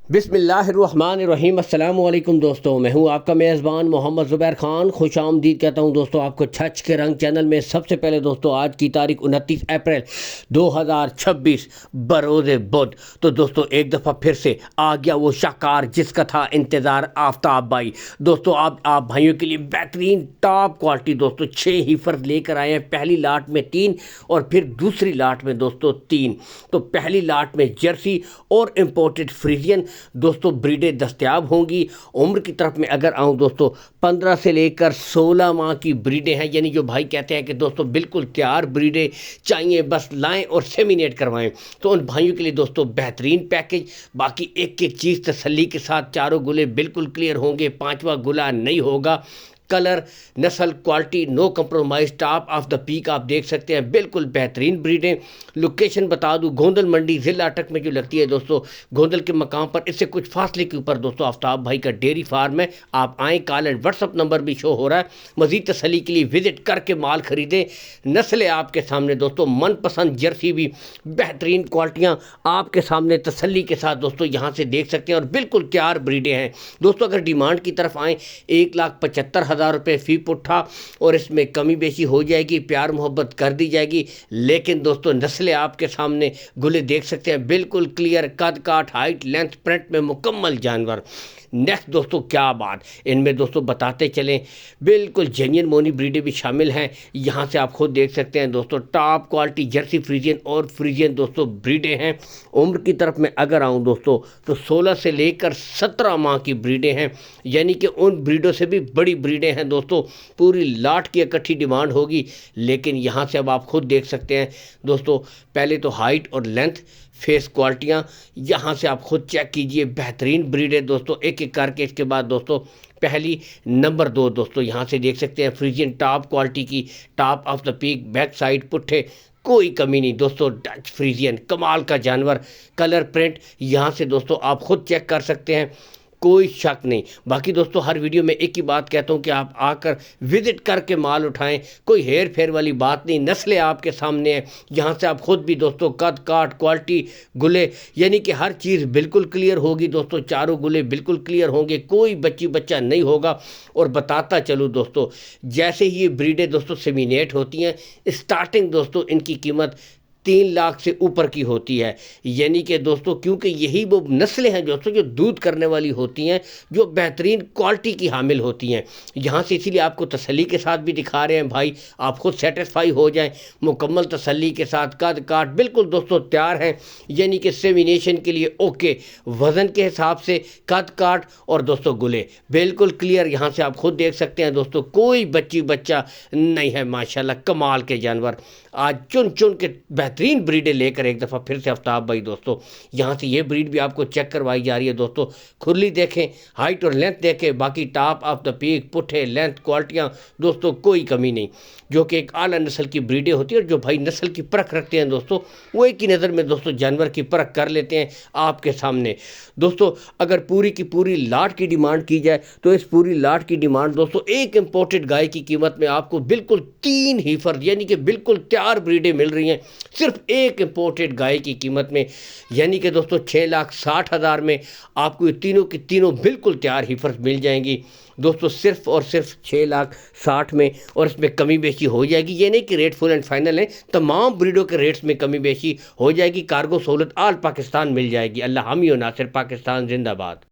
بسم اللہ الرحمن الرحیم۔ السلام علیکم دوستوں، میں ہوں آپ کا میزبان محمد زبیر خان۔ خوش آمدید کہتا ہوں دوستوں آپ کو چھچ کے رنگ چینل میں۔ سب سے پہلے دوستوں آج کی تاریخ 29 اپریل 2026 بروز بدھ۔ تو دوستوں ایک دفعہ پھر سے آ گیا وہ شاہکار جس کا تھا انتظار، آفتاب بھائی۔ دوستوں آپ بھائیوں کے لیے بہترین ٹاپ کوالٹی دوستوں 6 ہی فرد لے کر آئے ہیں۔ پہلی لاٹ میں 3 اور پھر دوسری لاٹ میں دوستوں 3۔ تو پہلی لاٹ میں جرسی اور امپورٹڈ فریزین دوستوں بریڈیں دستیاب ہوں گی۔ عمر کی طرف میں اگر آؤں دوستوں 15 سے لے کر 16 ماہ کی بریڈیں ہیں، یعنی جو بھائی کہتے ہیں کہ دوستوں بالکل تیار بریڈیں چاہیے، بس لائیں اور سیمینیٹ کروائیں، تو ان بھائیوں کے لیے دوستوں بہترین پیکج۔ باقی ایک ایک چیز تسلی کے ساتھ، چاروں گلے بالکل کلیئر ہوں گے، 5واں گلا نہیں ہوگا۔ کلر، نسل، quality no compromise, top of the pack آپ دیکھ سکتے ہیں، بالکل بہترین بریڈیں۔ لوکیشن بتا دوں، گوندل منڈی ضلع اٹک میں جو لگتی ہے دوستوں، گوندل کے مقام پر اس سے کچھ فاصلے کے اوپر دوستوں آفتاب بھائی کا ڈیری فارم ہے۔ آپ آئیں، call and what's up number بھی شو ہو رہا ہے۔ مزید تسلی کے لیے وزٹ کر کے مال خریدیں۔ نسلیں آپ کے سامنے دوستوں، من پسند جرسی بھی بہترین کوالٹیاں آپ کے سامنے تسلی کے ساتھ دوستوں یہاں سے دیکھ سکتے ہیں، اور بالکل تیار بریڈیں ہیں دوستوں۔ اگر ڈیمانڈ کی طرف آئیں، 1,75,000 روپے فی پٹھا، اور اس میں کمی بیشی ہو جائے گی، پیار محبت کر دی جائے گی۔ لیکن دوستوں نسلیں آپ کے سامنے، گلے دیکھ سکتے ہیں بالکل کلیئر، قد کاٹ، ہائٹ، لینتھ، پرنٹ میں مکمل جانور۔ نیکسٹ دوستوں کیا بات ان میں دوستوں بتاتے چلیں، بالکل جینین مونی بریڈیں بھی شامل ہیں، یہاں سے آپ خود دیکھ سکتے ہیں دوستوں۔ ٹاپ کوالٹی جرسی فریزین اور فریزین دوستوں بریڈیں ہیں۔ عمر کی طرف میں اگر آؤں دوستوں تو 16 سے لے کر 17 ماہ کی بریڈیں ہیں، یعنی کہ ان بریڈوں سے بھی بڑی بریڈیں ہیں دوستوں۔ پوری لاٹ کی اکٹھی ڈیمانڈ ہوگی، لیکن یہاں سے اب آپ خود دیکھ سکتے ہیں دوستوں۔ پہلے تو ہائٹ اور لینتھ، فیس کوالٹیاں یہاں سے آپ خود چیک کیجئے، بہترین بریڈیں دوستوں ایک ایک کر کے۔ اس کے بعد دوستوں پہلی نمبر 2 دوستوں یہاں سے دیکھ سکتے ہیں، فریزین ٹاپ کوالٹی کی، top of the pack, back side پٹھے کوئی کمی نہیں دوستوں، ڈچ فریزین کمال کا جانور۔ کلر، پرنٹ یہاں سے دوستوں آپ خود چیک کر سکتے ہیں، کوئی شک نہیں۔ باقی دوستوں ہر ویڈیو میں ایک ہی بات کہتا ہوں کہ آپ آ کر وزٹ کر کے مال اٹھائیں، کوئی ہیر پھیر والی بات نہیں۔ نسلیں آپ کے سامنے ہیں، یہاں سے آپ خود بھی دوستوں قد کاٹ، کوالٹی، گلے، یعنی کہ ہر چیز بالکل کلیئر ہوگی دوستوں۔ چاروں گلے بالکل کلیئر ہوں گے، کوئی بچہ نہیں ہوگا۔ اور بتاتا چلوں دوستوں، جیسے ہی یہ بریڈیں دوستوں سیمینیٹ ہوتی ہیں، اسٹارٹنگ دوستوں ان کی قیمت 3 لاکھ سے اوپر کی ہوتی ہے، یعنی کہ دوستوں کیونکہ یہی وہ نسلیں ہیں دوستوں جو دودھ کرنے والی ہوتی ہیں، جو بہترین کوالٹی کی حامل ہوتی ہیں۔ یہاں سے اسی لیے آپ کو تسلی کے ساتھ بھی دکھا رہے ہیں بھائی، آپ خود سیٹسفائی ہو جائیں، مکمل تسلی کے ساتھ۔ قد کاٹ بالکل دوستوں تیار ہیں، یعنی کہ سیمینیشن کے لیے اوکے، وزن کے حساب سے قد کاٹ اور دوستوں گلے بالکل کلیئر، یہاں سے آپ خود دیکھ سکتے ہیں دوستوں، کوئی بچہ نہیں ہے، ماشاءاللہ کمال کے جانور۔ آج چن کے بہترین بریڈیں لے کر ایک دفعہ پھر سے آفتاب بھائی دوستوں یہاں سے یہ بریڈ بھی آپ کو چیک کروائی جا رہی ہے دوستوں۔ کھرلی دیکھیں، ہائٹ اور لینتھ دیکھیں، باقی ٹاپ آف دا پیک، پٹھے، لینتھ، کوالٹیاں دوستوں کوئی کمی نہیں، جو کہ ایک اعلیٰ نسل کی بریڈیں ہوتی ہیں۔ اور جو بھائی نسل کی پرکھ رکھتے ہیں دوستوں، وہ ایک ہی نظر میں دوستوں جانور کی پرکھ کر لیتے ہیں آپ کے سامنے دوستوں۔ اگر پوری کی پوری لاٹ کی ڈیمانڈ کی جائے تو اس پوری لاٹ کی ڈیمانڈ دوستوں ایک امپورٹڈ گائے کی قیمت میں آپ کو بالکل 3 ہی فرد، یعنی کہ بالکل تیار بریڈیں مل رہی ہیں صرف ایک امپورٹڈ گائے کی قیمت میں، یعنی کہ دوستوں 6,60,000 میں آپ کو یہ تینوں کی تینوں بالکل تیار ہی فرد مل جائیں گی دوستوں، صرف اور صرف 6,60,000 میں۔ اور اس میں کمی بیشی ہو جائے گی، یہ نہیں کہ ریٹ فل اینڈ فائنل ہے، تمام بریڈوں کے ریٹس میں کمی بیشی ہو جائے گی۔ کارگو سہولت آل پاکستان مل جائے گی۔ اللہ حامی و ناصر، پاکستان زندہ باد۔